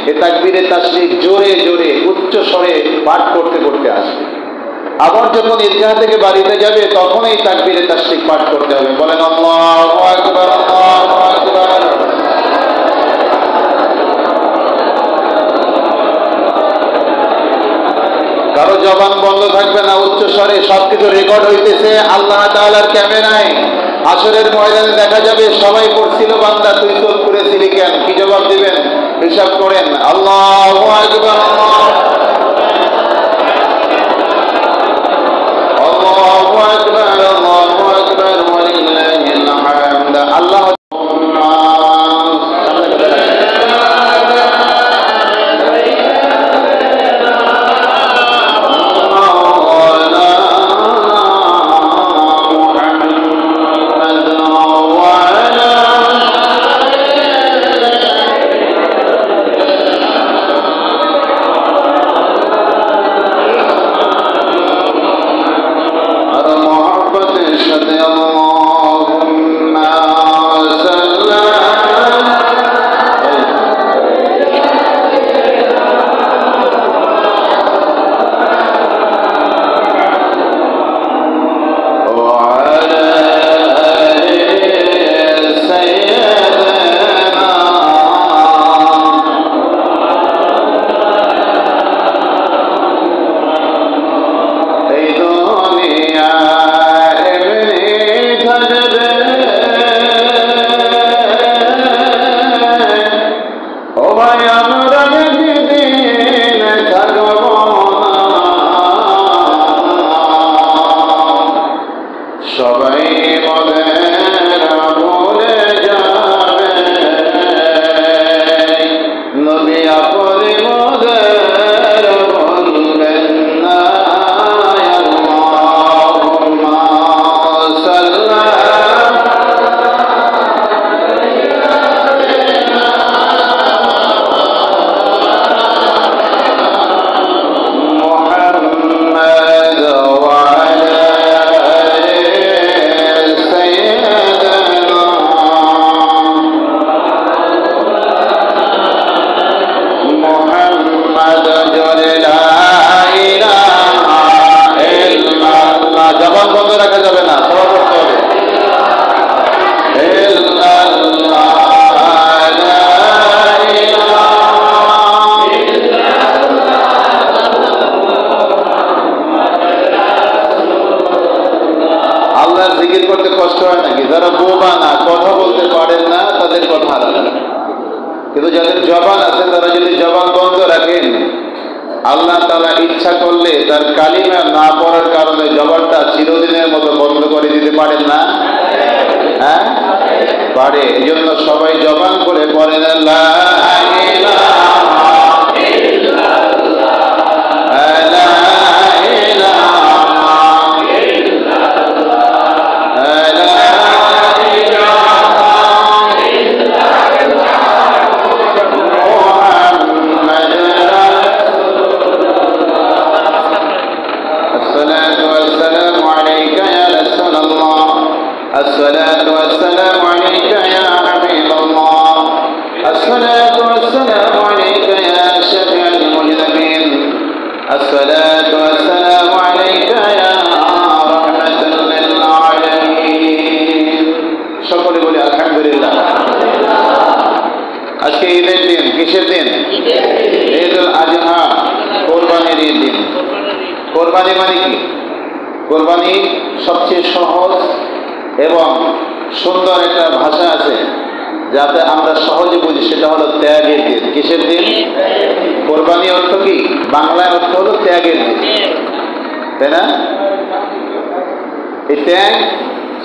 এ তাকবীরে তাশরিক জোরে জোরে উচ্চ স্বরে পাঠ করতে করতে আসবে। আবার যখন ঈদগাহ থেকে বাড়িতে যাবে তখন এই তাকবীরে তাশরিক পাঠ করতে হবে। বলেন আল্লাহু আকবার, আল্লাহু আকবার। কারো জবান বন্ধ থাকবে না, উচ্চ স্বরে সবকিছু রেকর্ড হইতেছে আল্লাহ তাআলার ক্যামেরায়। আসরের ময়দানে দেখা যাবে সবাই পড়ছিল, বান্দা তুই চোখ করেছিলি কেন, কি জবাব দিবেন হিসাব করেন। আল্লাহু আকবার, আল্লাহু আকবার, আল্লাহু আকবার ওয়ালিল্লাহিল হামদ। আল্লাহ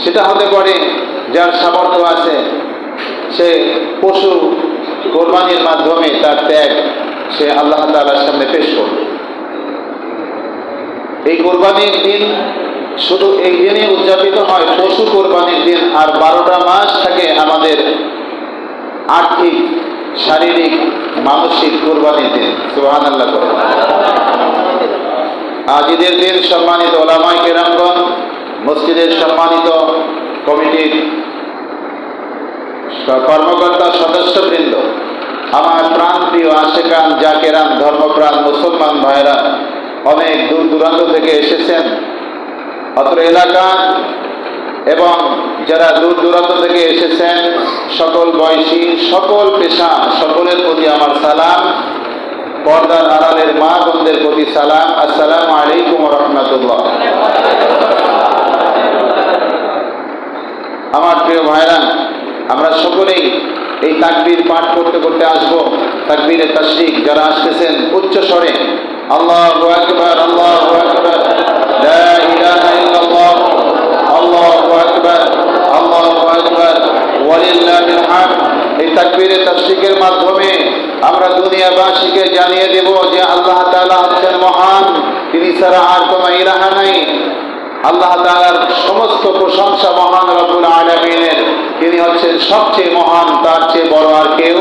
সেটা হতে পারে যার সামর্থ্য আছে সে পশু কোরবানির মাধ্যমে তার ত্যাগ সে আল্লাহ তাআলার সামনে পেশ করবে। এই কোরবানির দিন শুধু এই দিনে উদযাপিত হয়, পশু কোরবানির দিন, আর 12টা মাস থাকে আমাদের আর্থিক, শারীরিক, মানসিক কোরবানির দিন। সুবহানাল্লাহ করে। আজ ঈদের দিন সম্মানিত ওলামায়ে কেরামগণ, মসজিদের সম্মানিত কমিটির কর্মকর্তা সদস্যবৃন্দ, আমার প্রাণপ্রিয় আশেকান জাকেরান ধর্মপ্রাণ মুসলমান ভাইরা অনেক দূর দূরান্ত থেকে এসেছেন অত্র এলাকা এবং যারা দূর দূরান্ত থেকে এসেছেন সকল বয়সী সকল পেশা সকলের প্রতি আমার সালাম। পর্দার আড়ালের মা বোনদের প্রতি সালাম। আসসালামু আলাইকুম ওয়া রাহমাতুল্লাহ। আমার প্রিয় ভাইরা, আমরা সকলেই এই তাকবীর পাঠ করতে করতে আসব। তাকবীরে তাশরিক যারা আসতেছেন উচ্চ স্বরে আল্লাহু আকবার আল্লাহু আকবার লা ইলাহা ইল্লাল্লাহ আল্লাহু আকবার আল্লাহু আকবার ওয়ালিল্লাহিল হামদ। এই তাকবীরে তাশরিকের মাধ্যমে আমরা দুনিয়াবাসীকে জানিয়ে দেব যে আল্লাহ তাআলা হচ্ছেন মহান, তিনি ছাড়া আর কোনো ইলাহা নাই। আল্লাহ তাআলার সমস্ত প্রশংসা মহান রব্বুল আলামিনের, তিনি হচ্ছেন সবচেয়ে মহান, তার চেয়ে বড় আর কেউ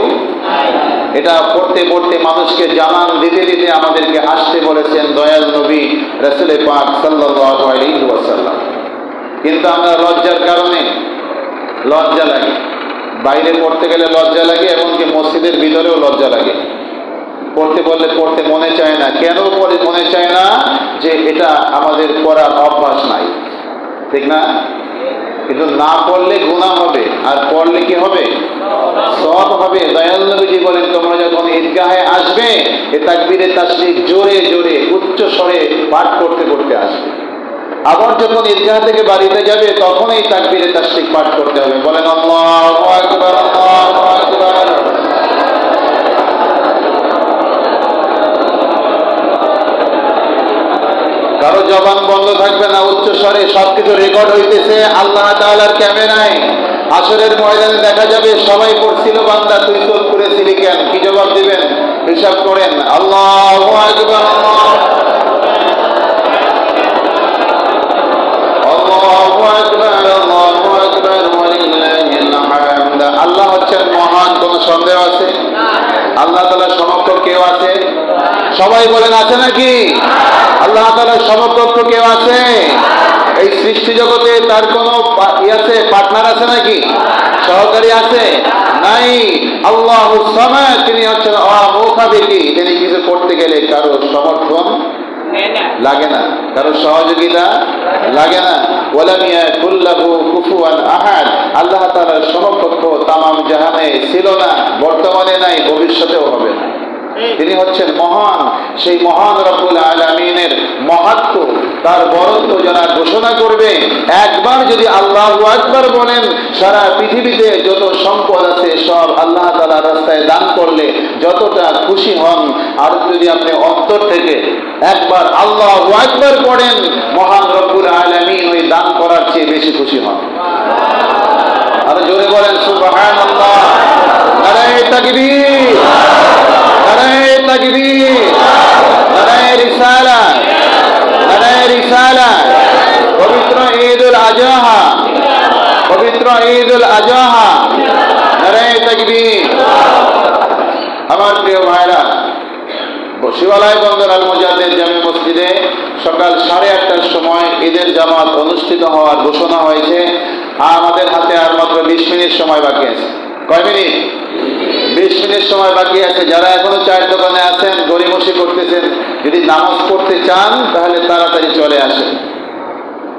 নাই। এটা পড়তে পড়তে মানুষকে জানান দিতে দিতে আমাদেরকে আসতে বলেছেন দয়াল নবী রাসূল পাক সাল্লাল্লাহু আলাইহি ওয়াসাল্লাম। কিন্তু আমরা লজ্জার কারণে লজ্জা লাগে, বাইরে পড়তে গেলে লজ্জা লাগে, এমনকি মসজিদের ভিতরেও লজ্জা লাগে। পড়তে বললে পড়তে মনে চায় না। কেন পড়ে মনে চায় না? যে এটা আমাদের পড়ার অভ্যাস নাই, ঠিক না? কিন্তু না পড়লে গুনাহ হবে, আর পড়লে কি হবে? সওয়াব হবে। দয়াল নবীজি বলেন তোমরা যখন ঈদগাহে আসবে এ তাকবীরে তাশরিক জোরে জোরে উচ্চ স্বরে পাঠ করতে করতে আসবে। আবার যখন ঈদগাহ থেকে বাড়িতে যাবে তখন এই তাকবীরে তাশরিক পাঠ করতে হবে। বলেন আল্লাহু আকবার আল্লাহু আকবার। কারো জবান বন্ধ থাকবে না, উচ্চ স্বরে সবকিছু রেকর্ড হইতেছে আল্লাহ তাআলার ক্যামেরায়। আসরের ময়দানে দেখা যাবে সবাই পড়ছিল বান্দা তুই চুপ করেছিলি কেন? কি জবাব দিবেন? হিসাব করেন। আল্লাহু আকবার আল্লাহু আকবার আল্লাহু আকবার ওয়ালিল্লাহিল হামদ। আল্লাহ হচ্ছেন মহান, কোনো সন্দেহ আছে? আল্লাহ তাআলার সমকক্ষ কেউ আছে? সবাই বলেন আছে নাকি? আল্লাহ তাআলার সমকক্ষ কেউ আছে? এই সৃষ্টি জগতে তার কোনো আছে, পার্টনার আছে নাকি? সহকারী আছে? নাই। আল্লাহুস সামাদ, তিনি হচ্ছেন অমুখাপেক্ষী। তিনি কিছু করতে গেলে কারো সমর্থন লাগে না, কারো সহযোগিতা লাগে না। ওয়ালাম ইয়াকুল লাহু কুফুয়ান আহাদ। আল্লাহ তাআলার সমকক্ষ তামাম জাহানে ছিল না, বর্তমানে নাই, ভবিষ্যতেও হবে না। তিনি হচ্ছেন মহান। সেই মহান রব্বুল আলামিনের মহাত্ম্য, তার বরত্ব যারা ঘোষণা করবে, একবার যদি আল্লাহু আকবার বলেন, সারা পৃথিবীতে যত সম্পদ আছে সব আল্লাহ তাআলার রাস্তায় দান করলে যতটা খুশি হন, আর যদি আপনি অন্তর থেকে একবার আল্লাহু আকবার পড়েন, মহান রব্বুল আলামিন ওই দান করার চেয়ে বেশি খুশি হন। আর জোরে বলেন সুবহানাল্লাহ। নারায়ে তাকবীর, নারায়ে তাকবীর, নারায়ে রিসালাত, নারায়ে রিসালাত। পবিত্র ঈদুল আজহা, পবিত্র ঈদুল আজহা, নারায়ে তাকবীর। আমার প্রিয় ভাইরা, শিবালয় বন্দর আল মুজাদ্দিদ জামে মসজিদে সকাল 8:30টার সময় ঈদের জামাত অনুষ্ঠিত হওয়ার ঘোষণা হয়েছে। আমাদের হাতে আর মাত্র 20 মিনিট সময় বাকি আছে। কয় মিনিট? 20 মিনিট সময় বাকি আছে। যারা এখনো চায়ের দোকানে আছেন, গড়িমসি করতেছেন, যদি নামাজ পড়তে চান তাহলে তাড়াতাড়ি চলে আসেন।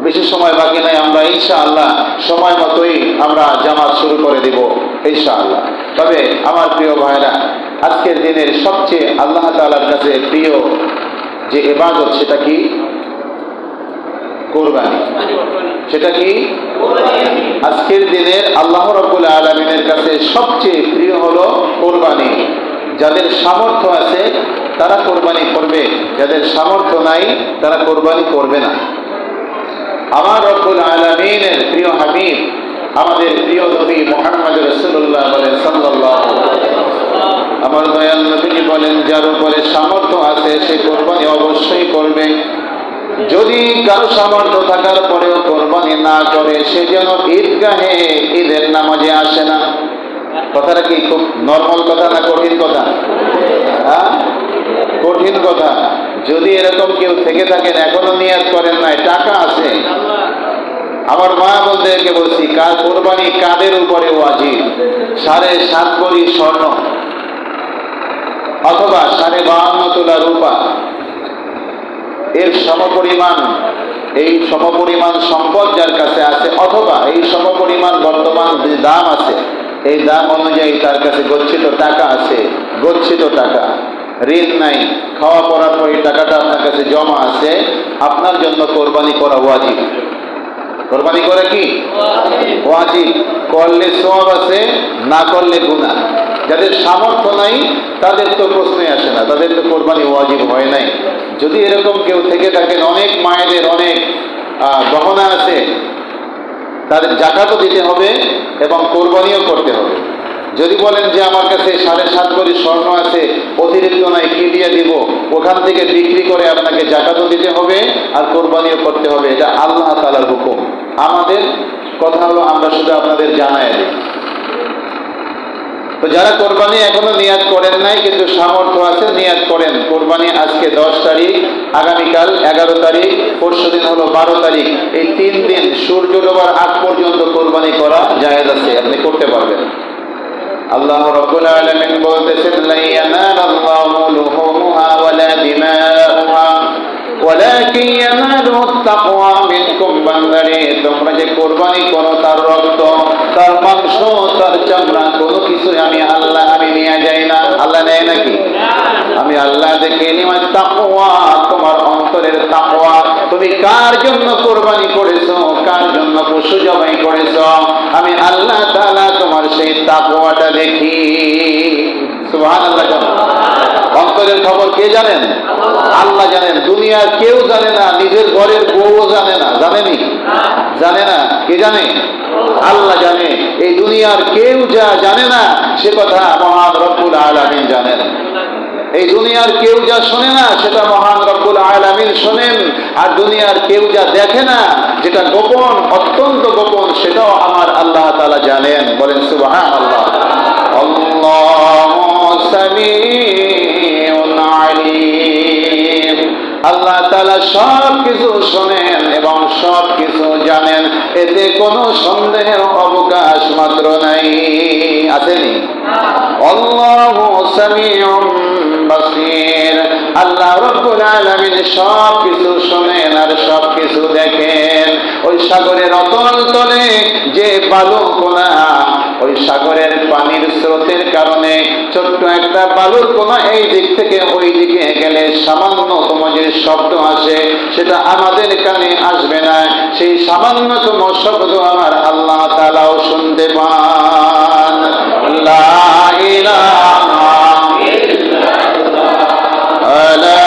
বেশি সময় বাকি নাই। আমরা ইনশাআল্লাহ সময় মতোই আমরা জামাত শুরু করে দিব ইনশাআল্লাহ। তবে আমার প্রিয় ভাইরা, আজকের দিনের সবচেয়ে আল্লাহ তাআলার কাছে প্রিয় যে ইবাদত, সেটা কি? কুরবানি। সেটা কি? আজকের দিনের আল্লাহ রাব্বুল আলামিনের কাছে সবচেয়ে প্রিয় হলো কুরবানি। যাদের সামর্থ্য আছে তারা কুরবানি করবে, যাদের সামর্থ্য নাই তারা কুরবানি করবে না। আমার রব্বুল আলামিনের প্রিয় হাবিব, আমাদের প্রিয় নবী মুহাম্মদ রাসূলুল্লাহ বলেন সাল্লাল্লাহু আলাইহি ওয়াসাল্লাম, আমার দয়াল নবীজি বলেন যার উপরে সামর্থ্য আছে সে কুরবানি অবশ্যই করবে। যদি কারো সামর্থ্য থাকার পরেও কোরবানি না করে, সে যেন ঈদগাহে ঈদের নামাজে আসে না। কথাটা কি খুব নরমাল কথা না কঠিন কথা? কঠিন কথা। যদি এরকম কেউ থেকে থাকেন, এখনো নিয়াত করেন নাই, টাকা আছে, আমার মা বোনদেরকে বলছি, কোরবানি কাদের উপরে ওয়াজিব? 7.5 ভরি স্বর্ণ, অথবা 52.5 তোলা রূপা, এর সমপরিমাণ, এই সমপরিমাণ সম্পদ যার কাছে আছে, অথবা এই সমপরিমাণ বর্তমান যে দাম আছে এই দাম অনুযায়ী তার কাছে গচ্ছিত টাকা আছে, গচ্ছিত টাকা, ঋণ নাই, খাওয়া পড়ার পর এই টাকাটা আপনার কাছে জমা আছে, আপনার জন্য কোরবানি করা ওয়াজিব। কোরবানি করে কি ওয়াজিব, করলে সওয়াব আছে, না করলে গুনাহ। যাদের সামর্থ্য নাই তাদের তো প্রশ্নই আসে না, তাদের তো কোরবানি ওয়াজিব হয় নাই। যদি এরকম কেউ থেকে থাকেন, অনেক মায়েদের অনেক গহনা আছে, তাদের জাকাতও দিতে হবে এবং কোরবানিও করতে হবে। যদি বলেন যে আমার কাছে 7.5 ভরি স্বর্ণ আছে, অতিরিক্ত নাই, কি দিয়ে দিব, ওখান থেকে বিক্রি করে আপনাকে জাকাতও দিতে হবে আর কোরবানিও করতে হবে। এটা আল্লাহ তাআলার হুকুম। আমাদের কথা হলো আমরা শুধু আপনাদের জানাই দিই। তো যারা কোরবানি এখনো নিয়াত করেন নাই কিন্তু সামর্থ্য আছে, নিয়াত করেন। কোরবানি আজকে 10 তারিখ, আগামীকাল 11 তারিখ, পরশুদিন হলো 12 তারিখ। এই 3 দিন সূর্য ডোবার আগ পর্যন্ত কোরবানি করা জায়েজ আছে, আপনি করতে পারবেন। আল্লাহ রাব্বুল আলামিন বলতেছেন, লা ইয়ানালাল্লাহু লুহুমুহা ওয়ালা দিমাউহা ওয়ালাকিন ইয়ানালুহু তাকওয়া মিনকুম। বান্দারে, তোমরা যে কোরবানি করো তার রক্ত, তার মাংস, তার চামড়া কোনো কিছু আমি আল্লাহ আমি নিয়ে যাই না। আল্লাহ নেয় নাকি? আমি আল্লাহ দেখে নিয়ে তাকওয়া, তোমার অন্তরের তাকওয়া। তুমি কার জন্য কোরবানি করেছো, কার জন্য পশু জবাই করেছো, আমি আল্লাহ তাআলা তোমার সেই তাকওয়াটা দেখি। সুবহানাল্লাহ। অন্তরের খবর কে জানেন? আল্লাহ জানেন। দুনিয়ার কেউ জানে না, নিজের ঘরের বউও জানে না। জানেনি? জানে না। কে জানে? আল্লাহ জানে। এই দুনিয়ার কেউ যা জানে না সে কথা মহান রব্বুল আলামিন জানেন। এই দুনিয়ার কেউ যা শোনে না সেটা মহান রব্বুল আলামিন শোনেন। আর দুনিয়ার কেউ যা দেখে না, যেটা গোপন, অত্যন্ত গোপন, সেটাও আমার আল্লাহ তাআলা জানেন। বলেন সুবহানাল্লাহ। আল্লাহু সামিউন আলিম। আল্লাহ তাআলা সব কিছু শোনেন এবং সব কিছু জানেন, এতে কোনো সন্দেহের অবকাশ মাত্র নাই। আছেনি? আল্লাহু সামিউন বাসীর। আল্লাহ রাব্বুল আলামিন সব কিছু শোনেন আর সব কিছু দেখেন। ওই সাগরের অতল তলে যে বালুর কণা, ওই সাগরের পানির স্রোতের কারণে ছোট্ট একটা বালুর কণা এই দিক থেকে ওই দিকে গেলে সামান্যতম যে শব্দ আসে সেটা আমাদের কানে আসবে না। সেই সামান্যতম শব্দ আমার আল্লাহ তাআলাও শুনতে পান। লা ইলাহা ইল্লাল্লাহ, লা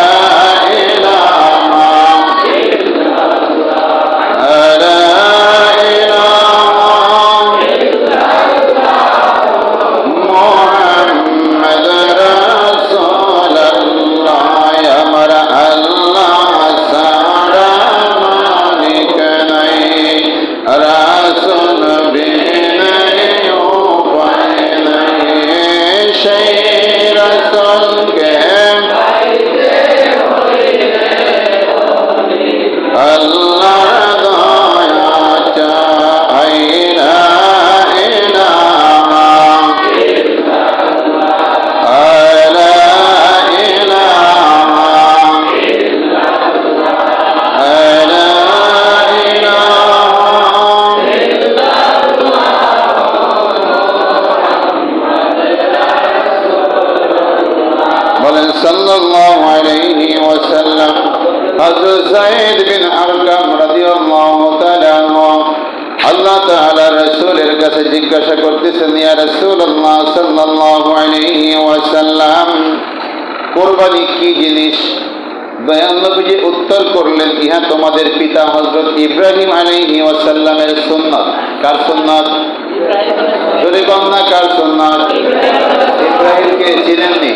সাল্লাল্লাহু আলাইহি ওয়াসাল্লাম। হযরত যায়েদ বিন আরকাম রাদিয়াল্লাহু তাআলা আনহু আল্লাহ তাআলা রাসূলের কাছে জিজ্ঞাসা করতেছেন, ইয়া রাসূলুল্লাহ সাল্লাল্লাহু আলাইহি ওয়াসাল্লাম, কুরবানি কি জিনিস? দয়াল নবীজি উত্তর করলেন, ইহা তোমাদের পিতা হযরত ইব্রাহিম আলাইহি ওয়াসাল্লামের সুন্নাত। কার সুন্নাত? জোরে বলনা, কার সুন্নাত? ইব্রাহিমকে চিনেননি?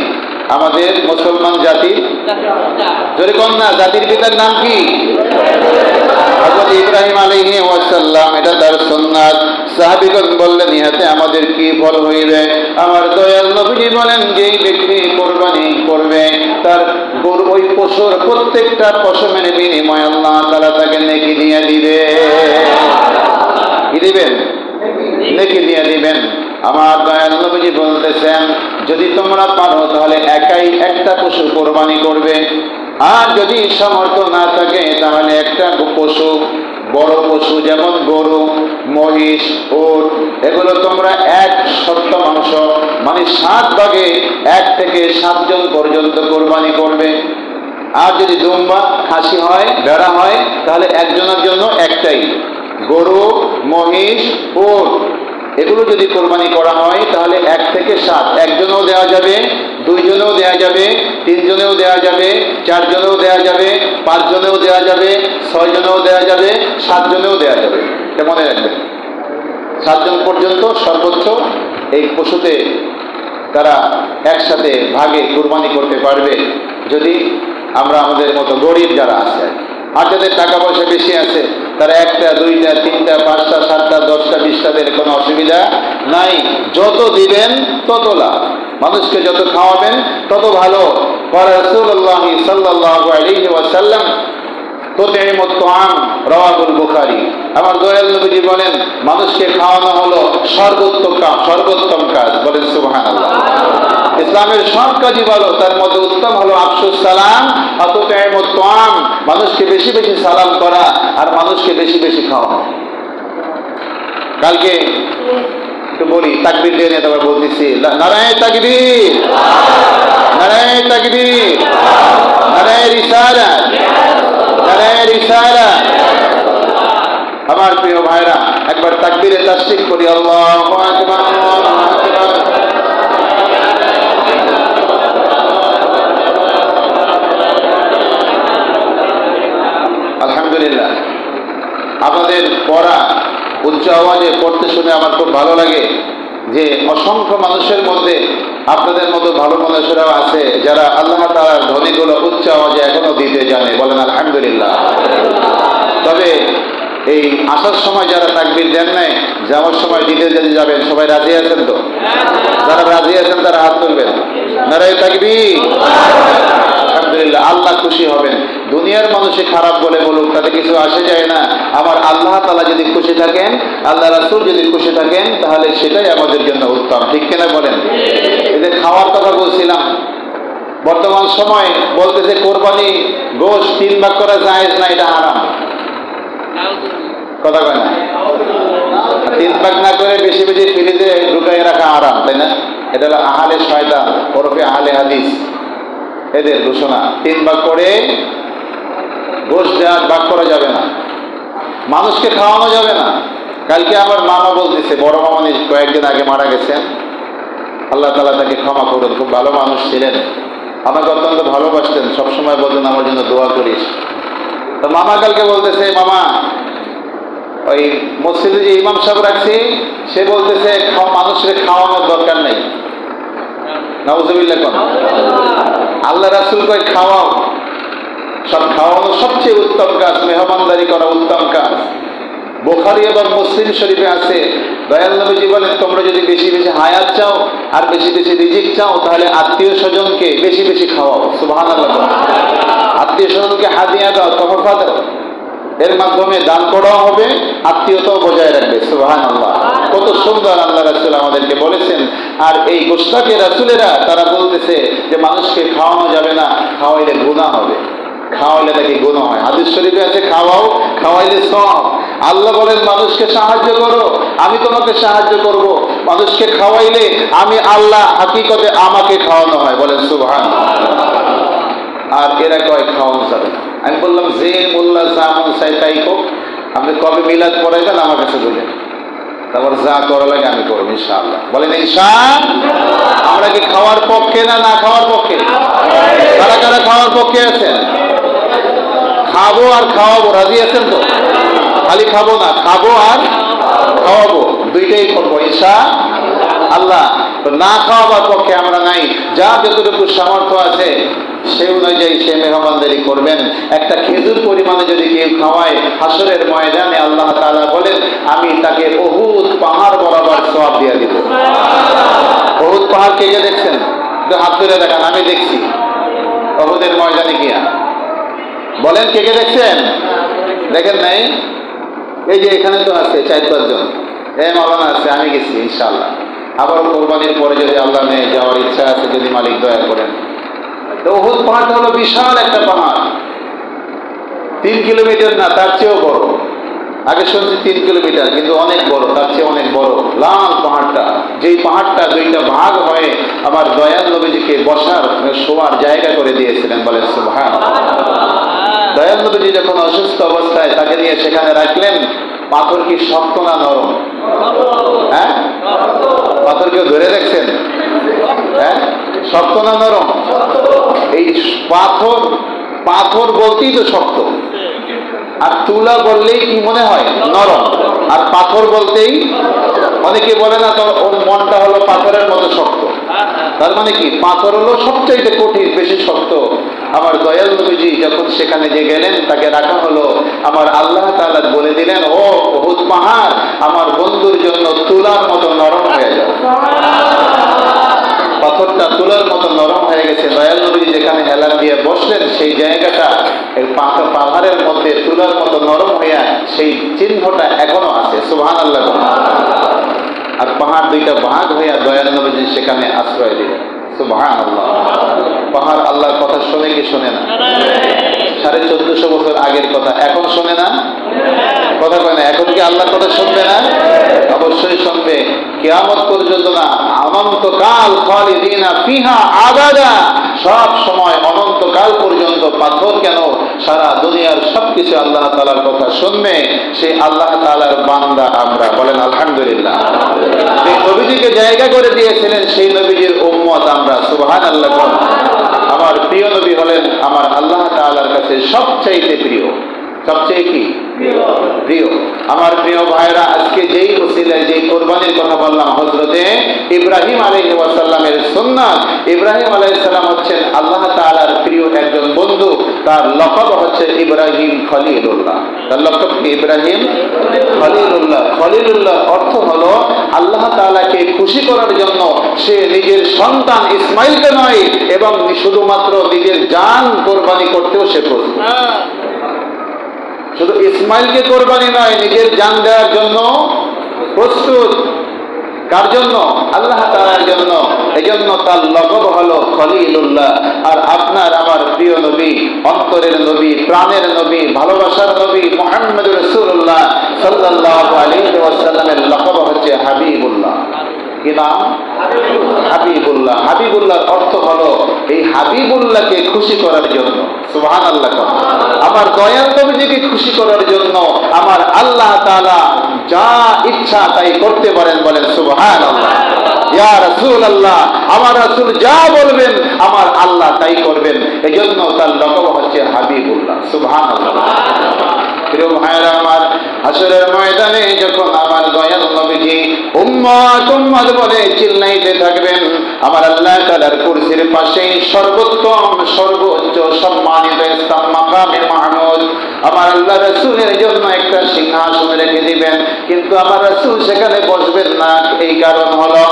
আমাদের মুসলমান জাতির, জোরে কন্যা, জাতির পিতার নাম কি? হযরত ইব্রাহিম আলাইহি ওয়াসাল্লাম। এটা তার সুন্নাত। সাহাবীগণ বললেন, ইহাতে আমাদের কি ফল হইবে? আমার দয়াল নবীজি বলেন, যেই ব্যক্তি কোরবানি করবে তার ওই পশুর প্রত্যেকটা পশমের বিনিময়ে আল্লাহ তাআলা তাকে নেকি দিয়ে দিবে। কি দিবেন? নেকি দিয়ে দিবেন। আমার দয়াল নবীজি বলতেছেন, যদি তোমরা পারো তাহলে একাই একটা পশু কোরবানি করবে, আর যদি সামর্থ্য না থাকে তাহলে একটা পশু, বড় পশু যেমন গরু, মহিষ, উট, এগুলো তোমরা 1/7 মানে 7 ভাগে 1 থেকে 7 জন পর্যন্ত কোরবানি করবে। আর যদি দুম্বা, খাসি হয়, ভেড়া হয়, তাহলে একজনের জন্য একটাই। গরু, মহিষ, উট এগুলো যদি কোরবানি করা হয় তাহলে 1 থেকে 7, একজনেও দেওয়া যাবে, 2 জনেও দেওয়া যাবে, 3 জনেও দেওয়া যাবে, 4 জনেও দেওয়া যাবে, 5 জনেও দেওয়া যাবে, 6 জনেও দেওয়া যাবে, 7 জনেও দেওয়া যাবে। এটা মনে রাখবেন, 7 জন পর্যন্ত সর্বোচ্চ এই পশুতে তারা একসাথে ভাগে কোরবানি করতে পারবে, যদি আমরা আমাদের মতো গরিব যারা আছে। আর যাদের টাকা পয়সা বেশি আছে তারা 1টা, 2টা, 3টা, 5টা, 7টা, 10টা, 20টা দিলে কোনো অসুবিধা নাই। যত দিবেন তত লাভ, মানুষকে যত খাওয়াবেন তত ভালো। রাসূলুল্লাহ সাল্লাল্লাহু আলাইহি ওয়াসাল্লাম তুতিমুত তুআম, রাওয়াহুল বুখারী। আমার দয়াল নবীজি বলেন, মানুষকে খাওয়ানো হলো সর্বোত্তম কাজ। বলেন সুবহানাল্লাহ। ইসলামের সব কাজই ভালো, তার মধ্যে উত্তম হলো আফসুস সালাম, তুতিমুত তুআম, মানুষকে বেশি বেশি সালাম করা আর মানুষকে বেশি বেশি খাওয়ানো। কালকে একটু বলি, তাকবীর দিয়ে নিয়ে তারপর বলতেছি, নারায়ে তাকবীর, নারায়ে তাকবীর, নারায়ে রিসালাত, নারায়ে রিসালাত। আমার প্রিয় ভাইরা, একবার তাকবীরে তাসদিক করি, আল্লাহু আকবার, আল্লাহু আকবার। আলহামদুলিল্লাহ। আপনাদের পড়া উচ্চ আওয়াজে পড়তে শুনে আমার খুব ভালো লাগে যে অসংখ্য মানুষের মধ্যে আপনাদের মতো ভালো মানুষেরাও আছে যারা আল্লাহ তাআলার ধ্বনিগুলো উচ্চ আওয়াজে এখনো দিতে জানে। বলেন আলহামদুলিল্লাহ। তবে এই আসার সময় যারা তাকবীর দেন নাই, যাওয়ার সময় দিতে যদি যাবেন, সবাই রাজি আছেন তো? যারা রাজি আছেন তারা হাত তুলবেন। নারায়ে তাকবীর। আলহামদুলিল্লাহ। আল্লাহ খুশি হবেন। দুনিয়ার মানুষে খারাপ বলে বলুক, তাতে কিছু আসে যায় না। আমার আল্লাহ তাআলা যদি খুশি থাকেন, আল্লাহ রাসূল যদি খুশি থাকেন, তাহলে সেটাই আমাদের জন্য উত্তম। ঠিক কিনা বলেন? এদের খাওয়ার কথা বলছিলাম। বর্তমান সময় বলতেছে কোরবানি গোশত 3 ভাগ করা জায়েজ না, এটা হারাম। কথা কয় না? 3 ভাগ না করে বেশি বেশি ফ্রিজে ঢুকাই রাখা হারাম, তাই না? এটা হলো আহলে শয়তান ওরফে আহলে হাদিস, এদের ঘোষণা। 3 ভাগ করে গোশত ভাগ করা যাবে না, মানুষকে খাওয়ানো যাবে না। কালকে আমার মামা বলতেছে, বড় মামা কয়েকদিন আগে মারা গেছেন, আল্লাহ তাআলা তাকে ক্ষমা করুন, খুব ভালো মানুষ ছিলেন, আমাকে অত্যন্ত ভালোবাসতেন, সবসময় বলতেন আমার জন্য দোয়া করিস। তো মামা কালকে বলতেছে, মামা ওই মসজিদে যে ইমাম সাহেব রাখছি, সে বলতেছে মানুষের খাওয়ানোর দরকার নেই। নাউজুবিল্লাহ। কোন আল্লাহ রাসূল কয় খাওয়াও, সব খাওয়ানো সবচেয়ে উত্তম কাজ, মেহমানদারি করা উত্তম কাজ। বুখারী এবং মুসলিম শরীফে আছে, দয়াল নবীজি বলেন, তোমরা যদি বেশি বেশি হায়াত চাও আর বেশি বেশি রিজিক চাও, তাহলে আত্মীয় স্বজনকে বেশি বেশি খাওয়াও। সুবহানাল্লাহ। আত্মীয় স্বজনকে হাদিয়া দাও, তোহফা দাও, এর মাধ্যমে দান করাও হবে, আত্মীয়তাও বজায় রাখবে। সুবহানাল্লাহ। কত সুন্দর আল্লাহ রাসূল আমাদেরকে বলেছেন। আর এই গোশতাকে রাসূলেরা তারা বলতেছে যে মানুষকে খাওয়ানো যাবে না, খাওয়াইলে গুনাহ হবে, খাওয়াইলে নাকি গুনাহ হয়। হাদিস শরীফে আছে খাওয়াও, খাওয়াইলে সওয়াব। আল্লাহ বলেন মানুষকে সাহায্য করো, আমি তোমাকে সাহায্য করব। মানুষকে খাওয়াইলে আমি আল্লাহ হাকিকতে আমাকে খাওয়ানো হয়। বলেন সুবহানাল্লাহ। আর এরা কয় খাওয়ানো যাবে না। আমি বললাম, যে মোল্লা যা মন চাই তাই হোক, আপনি কবে মিলাদ পড়াইবেন আমার কাছে বললেন, তারপর যা করা লাগে আমি করবো ইনশাআল্লাহ। বলেন ইনশাআল্লাহ। আমরা কি খাওয়ার পক্ষে না না খাওয়ার পক্ষে? কারা কারা খাওয়ার পক্ষে আছেন? খাবো আর খাওয়াবো, রাজি আছেন তো? খালি খাবো না, খাবো আর খাওয়াবো, দুইটাই করবো ইনশাআল্লাহ। না খাওয়াবার পক্ষে আমরা নাই। যা যতটুকু সামর্থ্য আছে সে অনুযায়ী সে মেহমানদারি করবেন। একটা খেজুর পরিমাণে যদি কেউ খাওয়ায়, হাসরের ময়দানে আল্লাহ তাআলা বলেন, আমি তাকে উহুদ পাহাড় বরাবর সওয়াব দিয়ে দিব। উহুদ পাহাড় কে কে দেখছেন? হাত তুলে দেখান। আমি দেখছি উহুদের ময়দানে গিয়া। বলেন কে কে দেখছেন? দেখেন নাই? এই যে এখানে তো আছে 4-5 জন, মাওলানা আছে, আমি গেছি ইনশাআল্লাহ। আবার কোরবানির পরে যদি আল্লাহ নেয় যাওয়ার ইচ্ছা আছে, যদি মালিক দয়া করেন। তো উহুদ পাহাড়টা হলো বিশাল একটা পাহাড়, 3 কিলোমিটার না, তার চেয়েও বড়। আগে শুনছি 3 কিলোমিটার, কিন্তু অনেক বড়, তার চেয়ে অনেক বড় লাল পাহাড়টা। যেই পাহাড়টা 2টা ভাগ হয়ে আমার দয়াল নবীজিকে বসার শোয়ার জায়গা করে দিয়েছিলেন, বলেন সুবহানাল্লাহ। দয়াল নবীজি যখন অসুস্থ অবস্থায় তাকে নিয়ে সেখানে রাখলেন, পাথর কি শক্ত না নরম? হ্যাঁ, পাথর কেউ ধরে দেখছেন? হ্যাঁ, শক্ত না নরম? এই পাথর, পাথর বলতেই তো শক্ত, আর তুলা বললেই কি মনে হয়? নরম। আর পাথর বলতেই, অনেকে বলে না তো ওর মনটা হলো পাথরের মতো শক্ত, তার মানে কি পাথর হলো সবচাইতে কঠিন, বেশি শক্ত। আমার দয়াল নবীজি যখন সেখানে যে গেলেন, তাকে রাখা হলো, আমার আল্লাহ তাআলা বলে দিলেন, ও উহুদ পাহাড় আমার বন্ধুর জন্য তুলার মতো নরম হয়ে যাও। পাথরটা তুলার মতো নরম হয়ে গেছে। দয়াল নবী যেখানে হেলান দিয়ে বসলেন, সেই জায়গাটা এই পাহাড়ের মধ্যে তুলার মতো নরম হইয়া সেই চিহ্নটা এখনো আছে। সুবহানাল্লাহ। আর পাহাড় 2টা ভাগ হইয়া দয়াল নবী সেখানে আশ্রয় দিলেন। সুবহানাল্লাহ। পাহাড় আল্লাহর কথা শোনে কি শোনে না? 1450 বছর আগের কথা এখন শোনে না? কথা কয় না? এখন কি আল্লাহর কথা শুনবে না? অবশ্যই শুনবে, কিয়ামত পর্যন্ত না, অনন্তকাল, খালিদিনা ফিহা আবাদা, সব সময় অনন্তকাল পর্যন্ত। পাথর কেন, সারা দুনিয়ার সবকিছু আল্লাহ তাআলার কথা শুনবে। সেই আল্লাহ তাআলার বান্দা আমরা, বলেন আলহামদুলিল্লাহ। যে নবীজিকে জায়গা করে দিয়েছিলেন, সেই নবীজির উম্মত আমরা। সুবহানাল্লাহ। আমার প্রিয় নবী হলেন আমার আল্লাহ তাআলার কাছে সবচাইতে প্রিয়। সবচেয়ে কি প্রিয়? আমার প্রিয় ভাইরা, আজকে যেই ওসিলায় যেই কোরবানির কথা বললাম, হযরতে ইব্রাহিম আলাইহিস সালামের সুন্নাত। ইব্রাহিম আলাইহিস সালাম হচ্ছেন আল্লাহ তাআলার প্রিয় একজন বন্ধু। তার লকব হচ্ছে ইব্রাহিম খলিলুল্লাহ। তার লকব কি? ইব্রাহিম খলিলুল্লাহ। খলিলুল্লাহ অর্থ হলো আল্লাহ তাআলাকে খুশি করার জন্য সে নিজের সন্তান ইসমাইলকে নয়, এবং শুধুমাত্র নিজের জান কোরবানি করতেও সে প্রস্তুত। শুধু ইসমাইলকে কোরবানি নয়, নিজের জান দেওয়ার জন্য প্রস্তুত। কার জন্য? আল্লাহ তাআলার জন্য। এজন্য তার লকব হলো খলিলুল্লাহ। আর আপনার আমার প্রিয় নবী, অন্তরের নবী, প্রাণের নবী, ভালোবাসার নবী মুহাম্মদুর রাসূলুল্লাহ সাল্লাল্লাহু আলাইহি ওয়াসাল্লামের লকব হচ্ছে হাবিবুল্লাহ। কি নাম? হাবিবুল্লাহ। হাবিবুল্লাহর অর্থ হলো এই হাবিবুল্লাহকে খুশি করার জন্য। সুবহানাল্লাহ। আমার দয়াল নবীজিকে খুশি করার জন্য আমার আল্লাহ তাআলা যা ইচ্ছা তাই করতে পারেন, বলেন সুবহানাল্লাহ। ইয়া রাসূলুল্লাহ, আমার রাসূল যা বলবেন আমার আল্লাহ তাই করবেন। এজন্য তার লকব হচ্ছে হাবিবুল্লাহ। সুবহানাল্লাহ। প্রিয় ভাইরা আমার, হাসরের ময়দানে যখন আমার দয়াল নবীজি উম্মত উম্মত বলে চিল্লাইতে থাকবেন, আমার আল্লাহ তাআলার কুরসির পাশে সর্বোত্তম সর্বোচ্চ সম্মানিত স্থান মাকামে মাহমুদ আমার আল্লাহ রাসূলের জন্য একটা সিংহাসন রেখে দিবেন। কিন্তু আমার রাসূল সেখানে বসবেন না। এই কারণ হলো,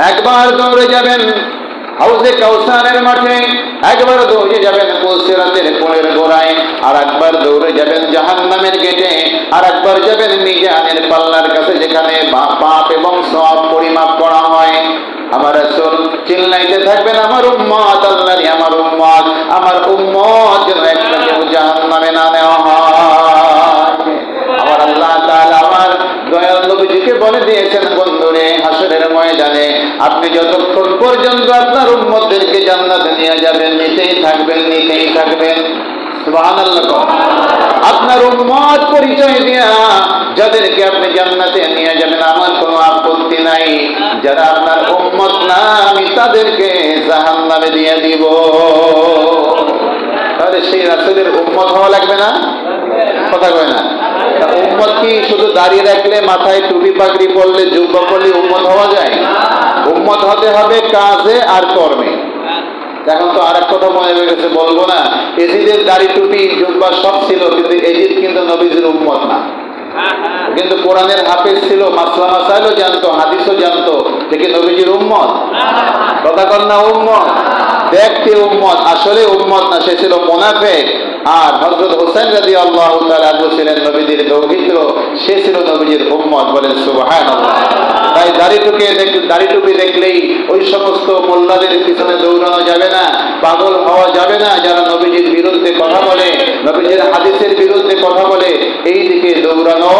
একবার দৌড়ে যাবেন হাউজে কাউসারের মাঠে, একবার দৌড়ে যাবেন পুলসিরাতের কোণের গোড়ায়, আর একবার দৌড়ে যাবেন জাহান্নামের গেটে, আর একবার যাবেন মিজানের পাল্লার কাছে, যেখানে পাপ এবং সওয়াব পরিমাপ করা হয়। আমার রাসূল চিল্লাইতে থাকবেন, আমার উম্মত, আল্লাহর আমার উম্মত, আমার উম্মত যেন একটা কেউ জাহান্নামে না নেওয়া হয়। আমার আল্লাহ তাআলা আমার দয়াল নবীজিকে বলে দিয়েছেন, বন্ধুরে, হাসরের ময়দানে আপনি যতক্ষণ পর্যন্ত আপনার উম্মতদেরকে জান্নাতে নিয়ে যাবেন, নিতেই থাকবেন, নিতেই থাকবেন। সুবহানাল্লাহ। আপনার উম্মত পরিচয় দিয়া যাদেরকে আপনি জান্নাতে নিয়ে যাবেন, আমার কোনো আপত্তি নাই। যারা আপনার উম্মত না, আমি তাদেরকে জাহান্নামে দিয়ে দিব। তাহলে সেই রাসূলের উম্মত হওয়া লাগবে না? কথা কয় না? উম্মত কি শুধু দাঁড়িয়ে রাখলে, মাথায় টুপি পাগড়ি পরলে, জুব্বা পরলে উম্মত হওয়া যায়? উম্মত হতে হবে কাজে আর কর্মে। এখন তো আর এক কথা মনে হয়ে গেছে, বলবো না, এজিদের দাড়ি টুপি জুব্বা সব ছিল, কিন্তু এজিদ কিন্তু নবীজির উম্মত না। কিন্তু কোরআনের হাফেজ ছিল, মাসলা মাসাইলও জানতো, হাদিসও জানতো, দেখে নবীজির উম্মত? কথা কর না উম্মত? দেখতে উম্মত, আসলে উম্মত না, সে ছিল মুনাফিক। আর হযরত হোসেন রাদিয়াল্লাহু তাআলা আনহু ছিলেন নবীদের দৌহিত্র, সে ছিল নবীজির উম্মত। বলেন সুবহানাল্লাহ। তাই দাড়ি টুপি দেখলেই ওই সমস্ত মোল্লাদের পিছনে দৌড়ানো যাবে না, পাগল হওয়া যাবে না। যারা নবীজির বিরুদ্ধে কথা বলে, নবীজির হাদিসের বিরুদ্ধে কথা বলে, এই দিকে দৌড়ানো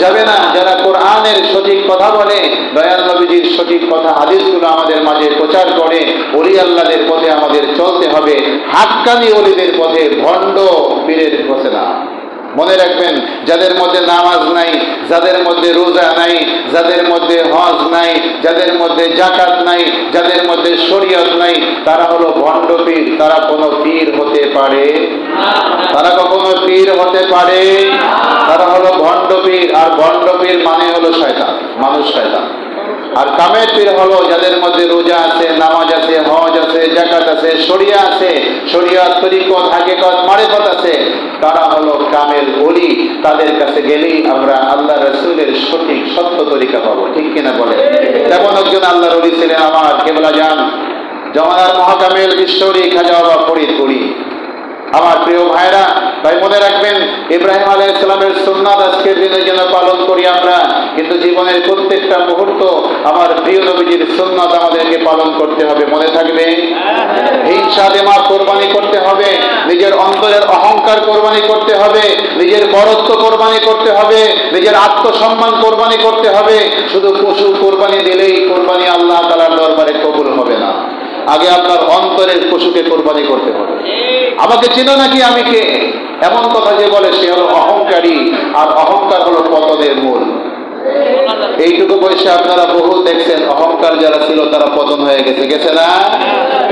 যাবে না। যারা কোরআনের সঠিক কথা বলে, দয়াল নবীজির সঠিক কথা হাদিসগুলো আমাদের মাঝে প্রচার করে, ওলি আল্লাহদের পথে আমাদের চলতে হবে, হাক্কানি ওলিদের পথে, ভণ্ড পীরের পথে না। মনে রাখবেন, যাদের মধ্যে নামাজ নাই, যাদের মধ্যে রোজা নাই, যাদের মধ্যে হজ নাই, যাদের মধ্যে যাকাত নাই, যাদের মধ্যে শরীয়ত নাই, তারা হলো ভণ্ড পীর। তারা কোনো পীর হতে পারে? তারা কখনো পীর হতে পারে? তারা হলো ভণ্ড পীর। আর ভণ্ড পীর মানে হলো শয়তান, মানুষ শয়তান। আর কামেল পীর হলো যাদের মধ্যে রোজা আছে, নামাজ আছে, হজ আছে, যাকাত আছে, শরিয়া আছে, শরিয়ত, তরিকত, হাকিকত, মারিফত আছে, তারা হলো কামেল ওলি। তাদের কাছে গেলেই আমরা আল্লাহ রাসূলের সঠিক সত্য তরিকা পাবো। ঠিক কিনা বলে? তেমন একজন আল্লাহর ওলি ছিলেন আমার কেবলা জান জমানার মহাকামেল বিশ্বরী খাজা বাবা ফরিদপুরি। আমার প্রিয় ভাইরা, তাই মনে রাখবেন, ইব্রাহিম আলাইহিস সালামের সুন্নাত আজকের দিনে যেন পালন করি আমরা, কিন্তু জীবনের প্রত্যেকটা মুহূর্ত আমার প্রিয় নবীজির সুন্নাত আমাদেরকে পালন করতে হবে। মনে থাকবে? হিংসা দেমাগ কোরবানি করতে হবে, নিজের অন্তরের অহংকার কোরবানি করতে হবে, নিজের বরত্ব কোরবানি করতে হবে, নিজের আত্মসম্মান কোরবানি করতে হবে। শুধু পশু কোরবানি দিলেই কোরবানি আল্লাহ তাআলার দরবারে কবুল হবে না। আগে আপনার অন্তরের পশুকে কোরবানি করতে হবে। আমাকে চিনো নাকি, আমি কে, এমন কথা যে বলে সে হলো অহংকারী। আর অহংকার হলো পতনের মূল। এইটুকু বয়সে আপনারা বহু দেখছেন, অহংকার যারা ছিল তারা পতন হয়ে গেছে, গেছে না?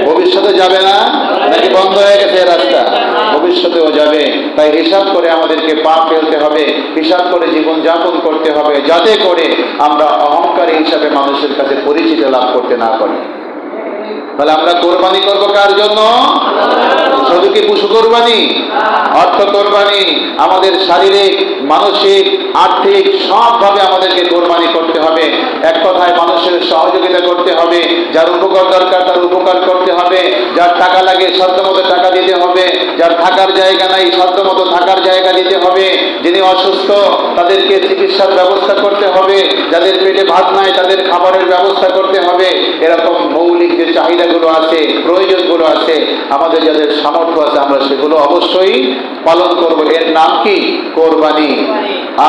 ভবিষ্যতে যাবে না নাকি বন্ধ হয়ে গেছে রাস্তা? ভবিষ্যতেও যাবে। তাই হিসাব করে আমাদেরকে পা ফেলতে হবে, হিসাব করে জীবন যাপন করতে হবে, যাতে করে আমরা অহংকারী হিসাবে মানুষের কাছে পরিচিতি লাভ করতে না পারি। তাহলে আমরা কোরবানি করবো কার জন্য? শুধু কি পশু কোরবানি? অর্থ কোরবানি। আমাদের শারীরিক, মানসিক, আর্থিক সবভাবে আমাদেরকে কোরবানি করতে হবে। এক কথায় মানুষের সহযোগিতা করতে হবে, যার উপকার দরকার তার উপকার করতে হবে, যার টাকা লাগে সাধ্যমতো টাকা দিতে হবে, যার থাকার জায়গা নাই সাধ্যমতো থাকার জায়গা দিতে হবে, যিনি অসুস্থ তাদেরকে চিকিৎসার ব্যবস্থা করতে হবে, যাদের পেটে ভাত নাই তাদের খাবারের ব্যবস্থা করতে হবে। এরকম মৌলিক যে চাহিদাগুলো আছে, প্রয়োজনগুলো আছে, আমাদের যাদের সামর্থ্য আছে আমরা সেগুলো অবশ্যই পালন করব। এর নাম কি? কোরবানি।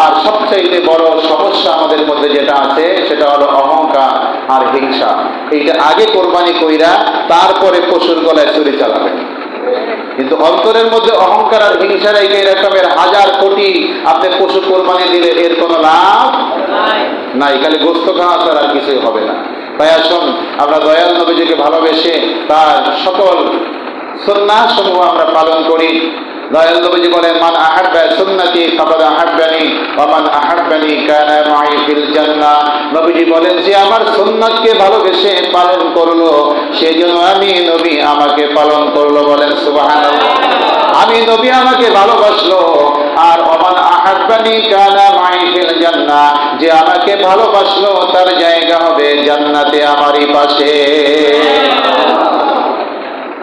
আর সবচাইতে বড় সমস্যা আমাদের মধ্যে যেটা আছে সেটা হলো অহংকার আর হিংসা। এইটা আগে কোরবানি কইরা তারপরে পশুর গলায় ছুরি চালাবেন। কিন্তু অন্তরের মধ্যে অহংকার আর হিংসা রেখে এরকমের হাজার কোটি আপনি পশু কোরবানি দিলে এর কোনো লাভ নাই, খালি গোস্ত খাওয়া ছাড়া আর কিছুই হবে না। তাই আসুন আমরা দয়াল নবীজিকে ভালোবেসে তার সকল সুন্নাহ সমূহ আমরা পালন করি। দয়াল নবীজি বলেন, মান আহাব্বা সুন্নতি ফাকাদ আহাব্বানি ওয়া মান আহাব্বানি কানা মাই ফিল জান্নাহ। নবীজি বলেন, যে আমার সুন্নাতকে ভালোবেসে পালন করলো সেজন্য আমি নবী আমাকে পালন করলো। বলেন সুবহানাল্লাহ। আমি নবী আমাকে ভালোবাসলো। আর ওমান আহাব্বানি কানা মাই ফিল জান্নাহ, যে আমাকে ভালোবাসলো তার জায়গা হবে জান্নাতে আমারই পাশে।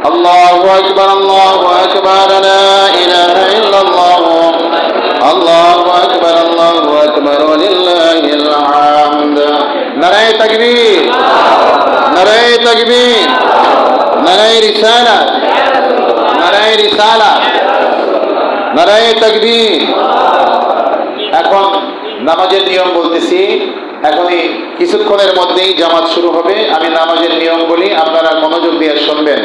আল্লাহু আকবার, আল্লাহু আকবার, লা ইলাহা ইল্লাল্লাহ, আল্লাহু আকবার, আল্লাহু আকবার, ওয়ালিল্লাহিল হামদ। নারায়ে তাকবীর, নারায়ে তাকবীর, নারায়ে রিসালাত, নারায়ে রিসালাত, নারায়ে তাকবীর। এখন নামাজের নিয়ম বলতেছি। এখনই কিছুক্ষণের মধ্যেই জামাত শুরু হবে। আমি নামাজের নিয়ম বলি, আপনারা মনোযোগ দিয়ে শুনবেন।